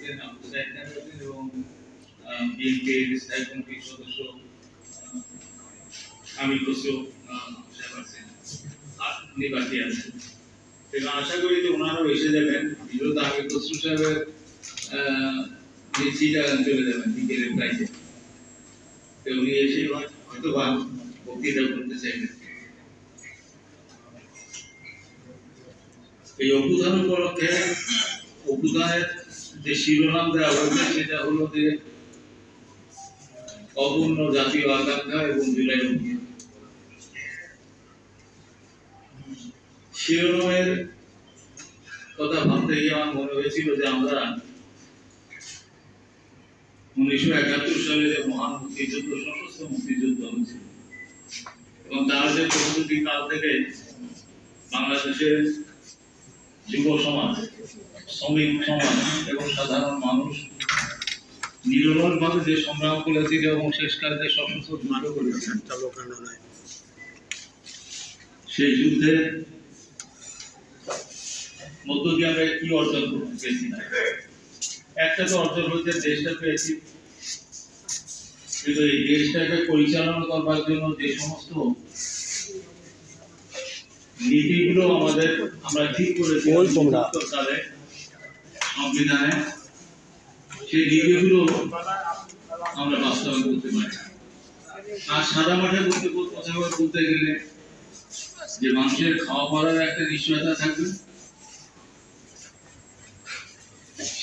আছেন আব্দুল সাইদ খান আছেন এবং বিএনপির স্থায়ী কমিটির সদস্য আমির খসরু সাহেব আছেন, আপনি বাকি আছেন। এবং আশা করি যে ওনারাও এসে যাবেন। বিরোধ আমির খসরু সাহেবের চিটাগাং চলে যাবেন বিকেলের ফ্লাইটে, উনি এসে হয়তো বা বক্তৃতা করতে চাইবেন। এই অভ্যুত্থান উপলক্ষে অভ্যুত্থানের যে শিরোনাম দেওয়া হয়েছে সেটা হলো যে অপূর্ণ জাতীয় আকাঙ্ক্ষা এবং জুলাই অভ্যুত্থান। শিরোনামের কথা ভাবতে গিয়ে আমার মনে হয়েছিল যে আমরা 1971 সালে যে মহান মুক্তিযুদ্ধ, সশস্ত্র মুক্তিযুদ্ধ হয়েছিল এবং তার যে প্রস্তুতি কাল থেকে বাংলাদেশের যুব সমাজ, শ্রমিক সমাজ এবং সাধারণ মানুষ নিরলসভাবে যে সংগ্রাম করেছিল এবং শেষকালে যে সশস্ত্র যুদ্ধ করেছিল, সেই যুদ্ধের মধ্য দিয়ে আমরা কি অর্জন করতে পেরেছি? একটা তো অর্জন হচ্ছে দেশটা পেয়েছি, কিন্তু এই দেশটাকে পরিচালনা করবার জন্য যে সমস্ত নীতিগুলো আমরা ঠিক করেছি সংবিধানে, সেই নীতিগুলো আমরা বাস্তবায়ন করতে পারি। আর সাদা মাঠে কথা বলতে গেলে যে মানুষের খাওয়া পড়ার একটা নিশ্চয়তা থাকবে,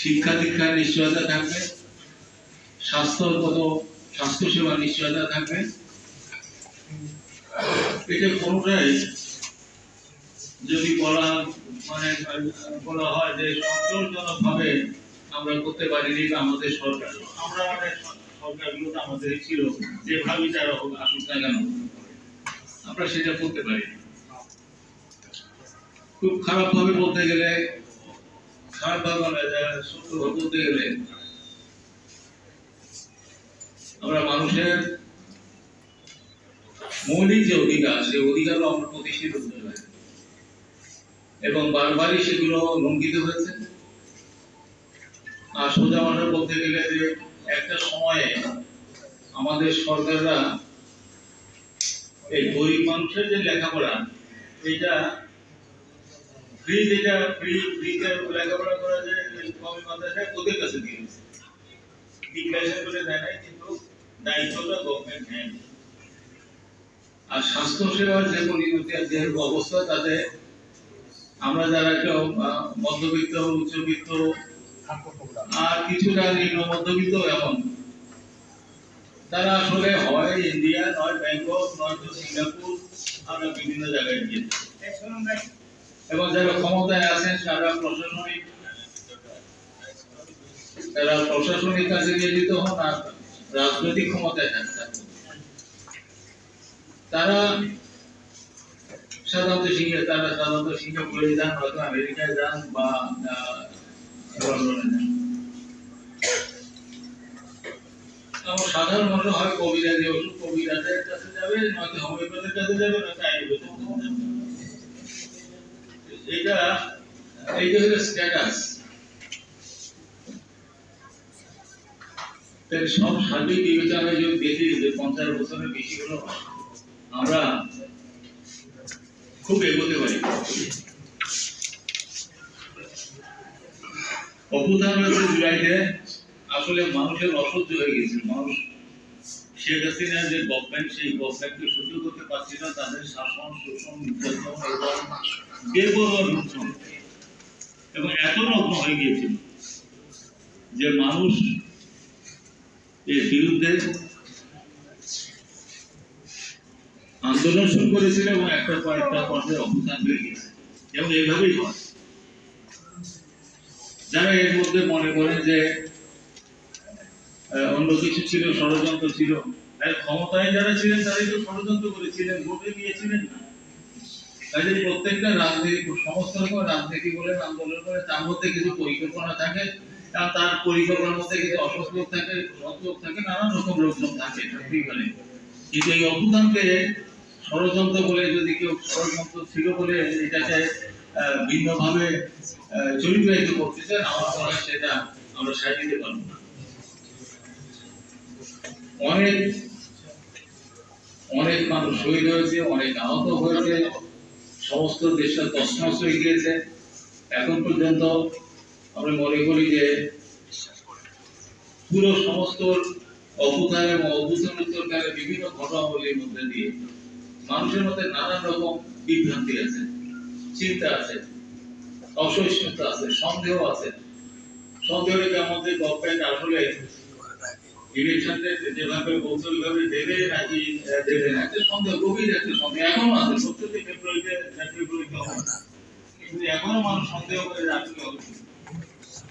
শিক্ষা দীক্ষার নিশ্চয়তা থাকবে, স্বাস্থ্য সেবার নিশ্চয়তা থাকবে। এটা কোনটাই যদি বলা হয় যে সন্তোষজনক ভাবে আমরা করতে পারিনি, বা আমাদের সরকারগুলো তো আমাদের ছিল, যেভাবে তারা আসুক না কেন আমরা সেটা করতে পারিনি। খুব খারাপ ভাবে বলতে গেলে, সত্যভাবে বলতে গেলে আমরা মানুষের মৌলিক যে অধিকার, সেই অধিকারও আমরা প্রতিষ্ঠিত করতে পারি এবং বারবারই সেগুলো লঙ্ঘিত হয়েছে। আর সোজা কথা বলতে গেলে যে একটা সময়ে আমাদের সরকাররা এই গরিব মানুষের যে লেখাপড়া, এইটা ফ্রিতে লেখাপড়া করা যায় কমি মাদ্রাসায় ওদের কাছে দিয়েছে, ডিক্লারেশন করে দেয় নাই, কিন্তু দায়িত্বটা গভর্নমেন্ট নেয়। আর স্বাস্থ্য সেবার যে পরিণতি যে অবস্থা, তাতে আমরা যারা কেউ মধ্যবিত্ত, উচ্চবিত্ত আর কিছুটা নিম্ন মধ্যবিত্ত, এমন তারা আসলে হয় ইন্ডিয়া, নয় ব্যাংকক, নয়তো সিঙ্গাপুর, আমরা বিভিন্ন জায়গায় গিয়েছি। এবং যারা ক্ষমতায় আছেন তারা প্রশাসনিক কাজে নিয়োজিত হন আর রাজনৈতিক ক্ষমতায় থাকেন। তারা সাধারণত সিঙ্গাপুরে যান, হয়তো আমেরিকায় যান বা লন্ডনে যান। সাধারণ মানুষ হয় কবিরাজি ওষুধ, কবিরাজের কাছে যাবে, নয়তো হোমিওপ্যাথির কাছে যাবে, নয়তো আয়ুর্বেদের কাছে যাবে। এইটা হলো স্ট্যাটাস। সব সার্বিক বিবেচনায় যদি দেখি যে 50 বছরের বেশি হলো আমরা খুব এগোতে পারি। অভ্যুত্থান হয়েছে জুলাইতে, আসলে মানুষের অসহ্য হয়ে গেছে। মানুষ শেখ হাসিনা যে গভর্নমেন্ট, সেই গভর্নমেন্টকে সহ্য করতে পারছিল। তাদের শাসন, শোষণ, নির্যাতন এবং বেপরোয়া লুণ্ঠন এবং এত নগ্ন হয়ে গিয়েছিল যে মানুষ এর বিরুদ্ধে আন্দোলন শুরু করেছিল এবং একটা পর একটা পর্যায়ে অভ্যুত্থান হয়ে গেছে। এবং এইভাবেই হয়। যারা এর মধ্যে মনে করেন যে অন্য কিছু ছিল, ষড়যন্ত্র ছিল, ক্ষমতায় যারা ছিলেন তারাই তো ষড়যন্ত্র করেছিলেন, ভোটে দিয়েছিলেন না। তাই প্রত্যেকটা রাজনীতি, সমস্ত রকম রাজনীতি বলেন, আন্দোলন করে, তার মধ্যে কিছু পরিকল্পনা থাকে, আর তার পরিকল্পনার মধ্যে কিছু অসৎ লোক থাকে, সৎ লোক থাকে, নানান রকম লোকজন থাকে। কিন্তু এই অভ্যুত্থানকে ষড়যন্ত্র বলে, যদি কেউ ষড়যন্ত্র ছিল বলে এটাকে ভিন্নভাবে চরিত্রায়িত করতে চান, আমার মনে হয় সেটা আমরা সায় দিতে পারবো না। অনেক অনেক মানুষ শহীদ হয়েছে, অনেক আহত হয়েছে, সমস্ত দেশটা তছনছ হয়ে গিয়েছে। এখন পর্যন্ত আমরা মনে করি যে পুরো সমস্ত অভ্যুত্থান এবং অভ্যুত্তরকালে বিভিন্ন ঘটনাবলীর মধ্যে দিয়ে মানুষের মধ্যে নানান রকম বিভ্রান্তি আছে, চিন্তা আছে, অসহিষ্ণুতা আছে, সন্দেহ আছে। সন্দেহ রেখে আমাদের গভর্নমেন্ট আসলে ইলেকশনটা যেভাবে বলছে ওইভাবে দেবে নাকি দেবে না, একটা সন্দেহ, গভীর একটা সন্দেহ এখনো আছে। ৭৪ ফেব্রুয়ারিতে হবে না, কিন্তু এখনো মানুষ সন্দেহ করে আসলে